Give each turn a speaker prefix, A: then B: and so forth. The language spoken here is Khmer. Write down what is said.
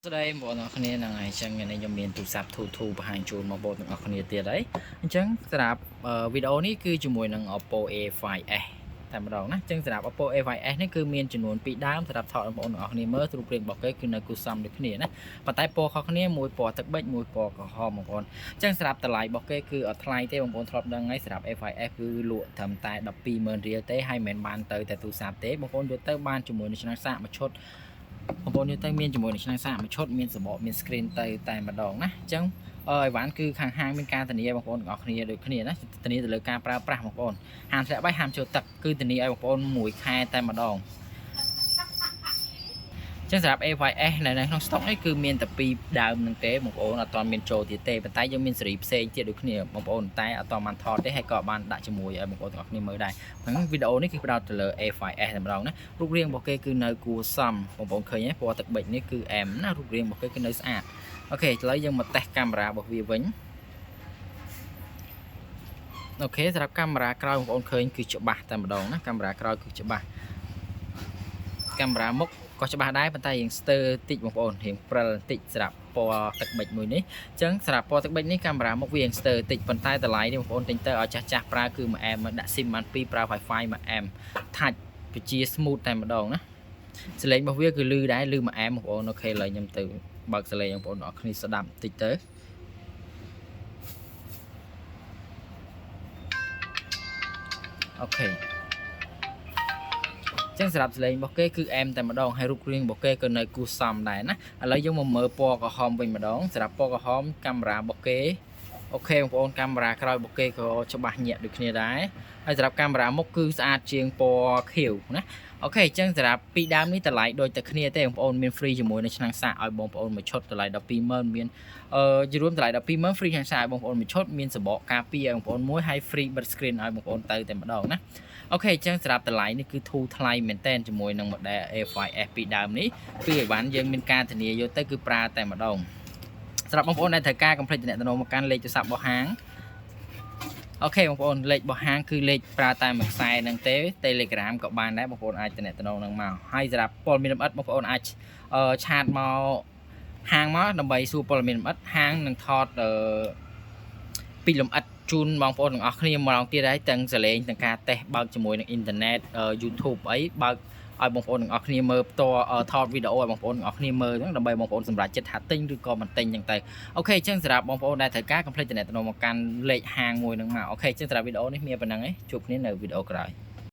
A: ស្ដីបងប្អូនអរគ្នាហ្នឹងហើយអញ្ចឹងនេះខ្ញុំមានទូរស័ព្ទ Tutu បង្ហាញជូនបងប្អូនទាំងអស់គ្នាទៀតហើយអញ្ចឹងសម្រាប់វីដេអូនេះគឺជាមួយនឹង Oppo A5s តែម្ដងណាអញ្ចឹងសម្រាប់ Oppo A5s នេះគឺមានចំនួន2ដើមសម្រាប់ថតបងប្អូនទាំងអស់គ្នាមើលរូបរាងរបស់គេគឺនៅគូសំដូចគ្នាណាប៉ុន្តែពណ៌ខុសគ្នាមួយពណ៌ទឹកប៊ិចមួយពណ៌ក្រហមបងប្អូនអញ្ចឹងសម្រាប់តម្លៃរបស់គេគឺអត់ថ្លៃទេបងប្អូនធ្លាប់ដឹងហើយសម្រាប់ A5s គឺលក់ត្រឹមតែ 120,000 រៀលទេហើយមិនមែនបានទៅតែទូរស័ព្ទទេបងប្អូនយកទៅបានជាមួយនឹងឆ្នាំងសាកមួយឈុតបងប្អូនយកទៅមានជាមួយនឹងឆ្នាំងសាកមួយឈុតមានសបកមាន screen ទៅតែម្ដងណាអញ្ចឹងអីវ៉ាន់គឺខាងហាងមានការធានាបងប្អូនទាំងអស់គ្នាដូចគ្នាណាធានាទៅលើការប្រើប្រាស់បងប្អូនហាមធ្លាក់បាយហាមចូលទឹកគឺធានាឲ្យបងប្អូន1ខែតែម្ដងចឹងសម្រាប់ A5s នៅក្នុង stock នេះគឺមានតែ2ដើមនឹងទេបងប្អូនអត់ទាន់មានចូលទៀតទេប៉ុន្តែយើងមានសេរីផ្សេងទៀតដូចគ្នាបងប្អូនតែអត់ទាន់បានថតទេហើយក៏បានដាក់ជាមួយឲ្យបងប្អូនទាំងអស់គ្នាមើលដែរហ្នឹងវីដេអូនេះគឺផ្ដោតទៅលើ A5s តែម្ដងណារូបរាងរបស់គេគឺនៅគួរសមបងប្អូនឃើញទេពណ៌ទឹកប៊ិចនេះគឺ M ណារូបរាងរបស់គេគឺនៅស្អាតអូខេឥឡូវយើងមកតេស្តកាមេរ៉ារបស់វាវិញអូខេសម្រាប់កាមេរ៉ាក្រោយបងប្អូនឃើញគឺច្បាស់តែម្ដងណាកាមេរ៉ាក្រោយគឺច្បាស់កាមេរ៉ាមុខក៏ច្បាស់ដែរប៉ុន្តែរៀងស្ទើរតិចបងប្អូនរៀងព្រិលតិចសម្រាប់ពណ៌ទឹកប៊ិចមួយនេះអញ្ចឹងសម្រាប់ពណ៌ទឹកប៊ិចនេះកាមេរ៉ាមុខវារៀងស្ទើរតិចប៉ុន្តែតម្លៃនេះបងប្អូនទិញទៅឲ្យចាស់ប្រើគឺ 1M ដាក់ SIM បាន2ប្រើ Wi-Fi 1M ថាច់ពជា smooth តែម្ដងណាសលេងរបស់វាគឺលឺដែរលឺ 1M បងប្អូនអូខេឥឡូវខ្ញុំទៅបើកសលេងបងប្អូនអរគ្នាស្ដាប់តិចទៅអូខេចឹងសម្រាប់សលេងរបស់គេគឺអែមតែម្ដងហើយរូបរាងរបស់គេក៏នៅគួរសមដែរណាឥឡូវយើងមកមើលពណ៌ក្រហមវិញម្ដងសម្រាប់ពណ៌ក្រហមកាមេរ៉ារបស់គេអូខេបងប្អូនកាមេរ៉ាក្រោយរបស់គេក៏ច្បាស់ញាក់ដូចគ្នាដែរហើយសម្រាប់កាមេរ៉ាមុខគឺស្អាតជាងពណ៌ខៀវណាអូខេអញ្ចឹងសម្រាប់ពីរដើមនេះតម្លៃដូចតែគ្នាទេបងប្អូនមាន free ជាមួយនឹងឆ្នាំងសាកឲ្យបងប្អូនមួយឈុតតម្លៃ 120,000 មានជារួមតម្លៃ 120,000 free ឆ្នាំងសាកឲ្យបងប្អូនមួយឈុតមានសបកការពារឲ្យបងប្អូនមួយហើយ free បិទ screen ឲ្យបងប្អូនទៅតែម្ដងណាអូខេអញ្ចឹងសម្រាប់តម្លៃនេះគឺធូរថ្លៃមែនតើជាមួយនឹង model A5s ពីដើមនេះគឺអីវ៉ាន់យើងមានការធានាយកទៅគឺប្រើតែម្ដងសម្រាប់បងប្អូនដែលត្រូវការកុំភ្លេចទំនាក់ទំនងមកកាន់លេខទូរស័ព្ទរបស់ហាងអូខេបងប្អូនលេខរបស់ហាងគឺលេខប្រើតែមួយខ្សែហ្នឹងទេ Telegram ក៏បានដែរបងប្អូនអាចទំនាក់ទំនងនឹងមកហើយសម្រាប់ព័ត៌មានលម្អិតបងប្អូនអាចឆាតមកហាងមកដើម្បីសួរព័ត៌មានលម្អិតហាងនឹងថតពីលម្អិតជូនបងប្អូនទាំងអស់គ្នាម្ដងទៀតហើយទាំងសលេងទាំងការតេស្តបើកជាមួយនឹងអ៊ីនធឺណិត YouTube អីបើកឲ្យបងប្អូនទាំងអស់គ្នាមើលផ្ទាល់ថតវីដេអូឲ្យបងប្អូនទាំងអស់គ្នាមើលហ្នឹងដើម្បីបងប្អូនសម្រាប់ចិត្តថាទិញឬក៏មិនទិញចឹងទៅអូខេអញ្ចឹងសម្រាប់បងប្អូនដែលត្រូវការកុំភ្លេចទំនាក់ទំនងមកកាន់លេខហាងមួយហ្នឹងមកអូខេអញ្ចឹងសម្រាប់វីដេអូនេះមានប៉ុណ្្នឹងឯងជួបគ្នានៅវីដេអូក្រោយ